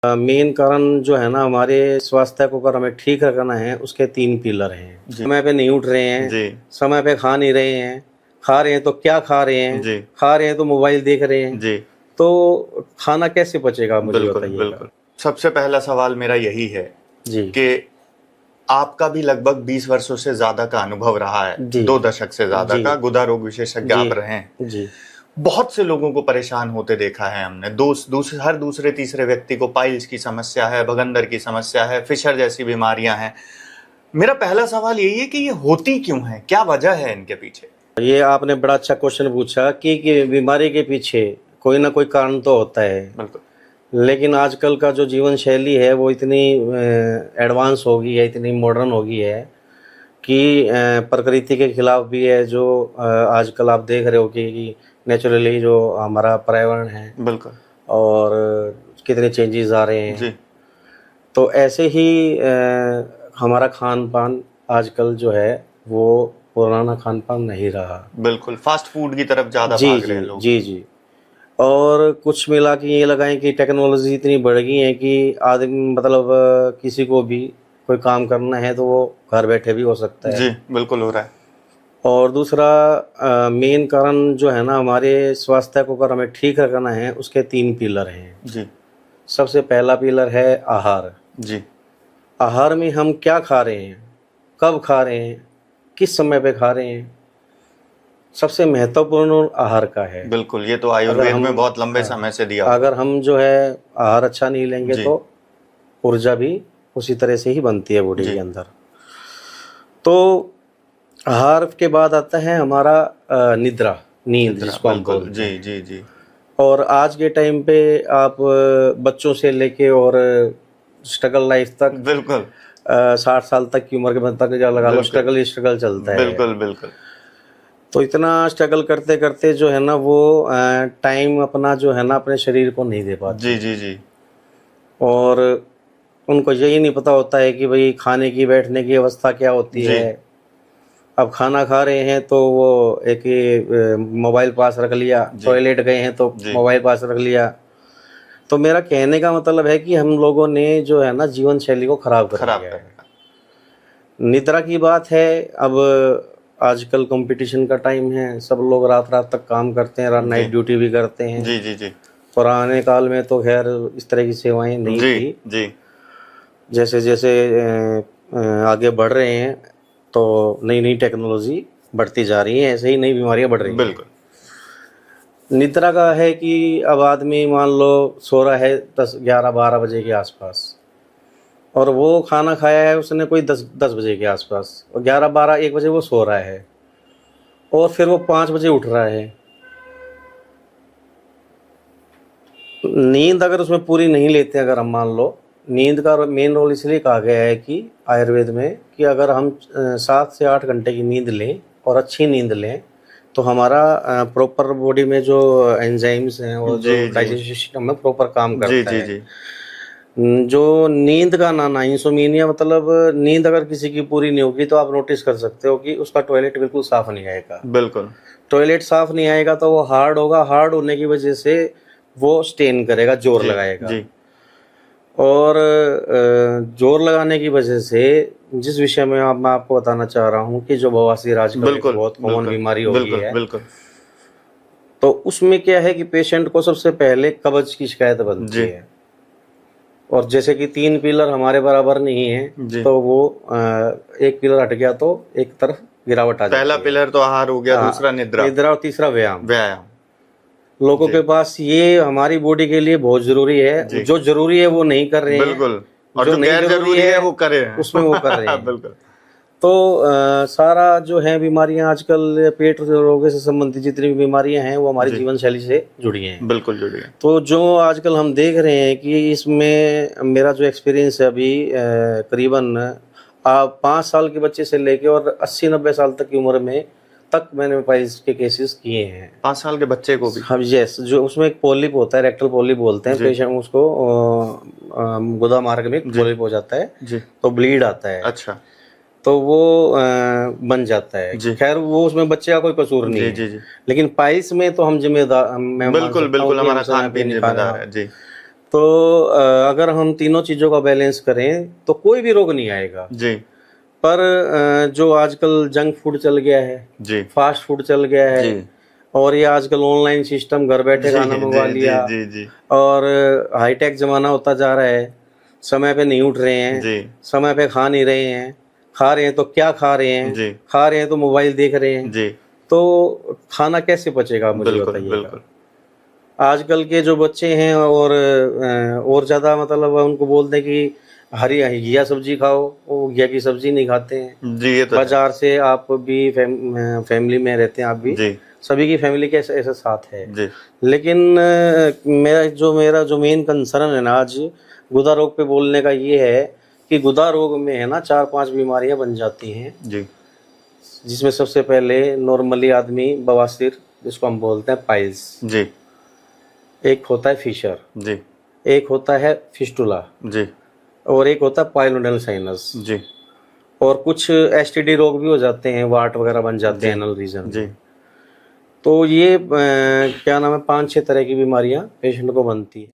Main कारण जो है ना हमारे स्वास्थ्य को अगर हमें ठीक रखना है उसके 3 पिलर हैं। समय पे नहीं उठ रहे हैं, जी समय पे खा नहीं रहे हैं, खा रहे हैं तो क्या खा रहे हैं, जी खा रहे हैं तो मोबाइल देख रहे हैं, जी तो खाना कैसे पचेगा मुझे बिल्कुल बताइएगा। बिल्कुल। सबसे पहला सवाल मेरा यही है जी कि आपका भी लगभग 20 वर्षों से ज्यादा का अनुभव रहा है, जी 2 दशक से ज्यादा जी का गुदा रोग विशेषज्ञ जी आप रहे हैं। जी बहुत से लोगों को परेशान होते देखा है हमने। हर दूसरे तीसरे व्यक्ति को पाइल्स की समस्या है, भगंदर की समस्या है, फिशर जैसी बीमारियां हैं। मेरा पहला सवाल यही है कि ये होती क्यों है, क्या वजह है इनके पीछे? ये आपने बड़ा अच्छा क्वेश्चन पूछा कि बीमारी के पीछे कोई ना कोई कारण तो होता है। बिल्कुल लेकिन आजकल का जो जीवन शैली है वो इतनी एडवांस हो गई है, इतनी मॉडर्न हो गई है कि प्रकृति के खिलाफ भी है। जो आजकल आप देख रहे हो कि नेचुरली जो हमारा पर्यावरण है बिल्कुल और कितने चेंजेस आ रहे हैं। जी तो ऐसे ही हमारा खान पान आजकल जो है वो पुराना खान पान नहीं रहा। बिल्कुल, फास्ट फूड की तरफ ज्यादा जी भाग रहे जी हैं लोग। जी जी। और कुछ मिला के ये लगाएं कि टेक्नोलॉजी इतनी बढ़ गई है कि आदमी मतलब किसी को भी कोई काम करना है तो वो घर बैठे भी हो सकता है। जी बिल्कुल हो रहा है। और दूसरा मेन कारण जो है ना हमारे स्वास्थ्य को अगर हमें ठीक रखना है उसके 3 पिलर हैं। जी सबसे पहला पिलर है आहार। जी आहार में हम क्या खा रहे हैं, कब खा रहे हैं, किस समय पे खा रहे हैं, सबसे महत्वपूर्ण आहार का है। बिल्कुल, ये तो अगर आयुर्वेद हम में बहुत लंबे हाँ, समय से दिया हुआ अगर हम जो है आहार अच्छा नहीं लेंगे जी तो ऊर्जा भी उसी तरह से ही बनती है बॉडी जी के अंदर। तो आहार के बाद आता है हमारा निद्रा, नींद निद्रा, जिसको हम बिल्कुल बोलते जी हैं। जी जी और आज के टाइम पे आप बच्चों से लेके और स्ट्रगल लाइफ तक बिल्कुल 60 साल तक की उम्र के बंद तक जा लगा लो, बिल्कुल स्ट्रगल ही स्ट्रगल चलता है। बिल्कुल बिल्कुल तो इतना स्ट्रगल करते करते जो है ना वो टाइम अपना जो है ना अपने शरीर को नहीं दे जी पाते। जी जी और उनको यही नहीं पता होता है कि भाई खाने की बैठने की अवस्था क्या होती जी है। अब खाना खा रहे हैं तो वो एक ही मोबाइल पास रख लिया, जी टॉयलेट गए हैं तो जी मोबाइल पास रख लिया। तो मेरा कहने का मतलब है कि हम लोगों ने जो है ना जीवन शैली को खराब कर खराब दिया कर है। रखा। निद्रा की बात है, अब आजकल कंपटीशन का टाइम है, सब लोग रात रात तक काम करते हैं, जी नाइट ड्यूटी भी करते हैं। जी जी जी पुराने काल में तो खैर इस तरह की सेवाएं नहीं जी थी। जी जैसे जैसे आगे बढ़ रहे हैं तो नई नई टेक्नोलॉजी बढ़ती जा रही है, ऐसे ही नई बीमारियां बढ़ रही हैं। बिल्कुल निद्रा का है कि अब आदमी मान लो सो रहा है 10 11 12 बजे के आसपास, और वो खाना खाया है उसने कोई 10 10 बजे के आसपास, और 11 12 1 बजे वो सो रहा है और फिर वो 5 बजे उठ रहा है। नींद अगर उसमें पूरी नहीं लेते, अगर हम मान लो, नींद का मेन रोल इसलिए कहा गया है कि आयुर्वेद में कि अगर हम 7 से 8 घंटे की नींद लें और अच्छी नींद लें तो हमारा प्रॉपर बॉडी में जो एंजाइम्स हैं और जी जो जी डाइजेस्टिव सिस्टम में प्रॉपर काम जी करता जी है। जी जो नींद का ना ना इंसोम्निया मतलब नींद अगर किसी की पूरी नहीं होगी तो आप नोटिस कर सकते हो कि उसका टॉयलेट बिल्कुल साफ नहीं आएगा। बिल्कुल टॉयलेट साफ नहीं आएगा तो वो हार्ड होगा, हार्ड होने की वजह से वो स्टेन करेगा, जोर जी लगाएगा। जी और जोर लगाने की वजह से जिस विषय में मैं आपको बताना चाह रहा हूँ कि जो बवासीर आजकल एक बिल्कुल बहुत कॉमन बिल्कुल बीमारी हो गई बिल्कुल है, बिल्कुल तो उसमें क्या है कि पेशेंट को सबसे पहले कब्ज की शिकायत बनती जी है। और जैसे कि 3 पिलर हमारे बराबर नहीं है जी। तो वो एक पिलर हट गया तो एक तरफ गिरावट आ पहला जाती है। पिलर तो आहार हो गया, दूसरा निद्रा, निद्रा और तीसरा व्यायाम। व्यायाम। लोगों जी के पास ये हमारी बॉडी के लिए बहुत जरूरी जी है, जो जरूरी है वो नहीं कर रहे हैं, बिल्कुल। और जो जो नहीं गैर जरूरी जरूरी है है वो करे हैं उसमें वो कर रहे हैं। बिल्कुल तो सारा जो है बीमारियां आजकल पेट रोगों से संबंधित जितनी भी बीमारियां हैं वो हमारी जी जीवन शैली से जुड़ी हैं। बिल्कुल जुड़ी है। तो जो आजकल हम देख रहे हैं कि इसमें मेरा जो एक्सपीरियंस है अभी करीबन 5 साल के बच्चे से लेके और 80 90 साल तक की उम्र में तक मैंने पाइल्स के केसेस किए हैं। 5 साल के बच्चे को भी? हम यस, जो उसमें एक पॉलिप होता है, रेक्टल पॉलिप बोलते हैं, जी पेशेंट उसको गुदा मार्ग में जी पॉलिप हो जाता है जी तो ब्लीड आता है, अच्छा तो वो बन जाता है। जी खैर वो उसमें बच्चे का कोई कसूर नहीं जी है, जी जी लेकिन पाइल्स में तो हम जिम्मेदार, मैं मान बिल्कुल सकता हूँ बिल्कुल, कि हम हमारा समय खान पे पीन नहीं खा रहे जिम्मेदार हैं। है जी। तो अगर हम तीनों चीज़ों का बैलेंस करें तो कोई भी रोग नहीं आएगा। जी पर जो आजकल जंक फूड चल गया है, जी फास्ट फूड चल गया है, जी और ये आजकल ऑनलाइन सिस्टम, घर बैठे जी खाना मंगवा जी लिया, जी जी और हाईटेक ज़माना होता जा रहा है। समय पे नहीं उठ रहे हैं, जी समय पे खा नहीं रहे हैं, खा रहे हैं तो क्या खा रहे हैं, जी खा रहे हैं तो मोबाइल देख रहे हैं, जी तो खाना कैसे पचेगा, मुझे बिल्कुल बताइएगा। बिल्कुल आजकल के जो बच्चे हैं, और ज़्यादा मतलब उनको बोलते हैं कि हरी घिया सब्जी खाओ, वो घिया की सब्जी नहीं खाते हैं। जी, ये तो है। बाजार से आप भी फैमिली में रहते हैं, आप भी, जी सभी की फैमिली के ऐसा ऐसा साथ है। जी लेकिन मेरा जो मेन कंसर्न है ना आज गुदा रोग पे बोलने का, ये है कि गुदा रोग में है ना 4-5 बीमारियां बन जाती हैं, जी जिसमें सबसे पहले नॉर्मली आदमी बवासीर, जिसको हम बोलते हैं पाइल्स, जी एक होता है फिशर, जी एक होता है फिस्टुला, जी और एक होता है पाइलोनेल साइनस, जी और कुछ एसटीडी रोग भी हो जाते हैं, वाट वगैरह बन जाते हैं जी एनल रीजन जी में। तो ये क्या नाम है, 5-6 तरह की बीमारियां पेशेंट को बनती है।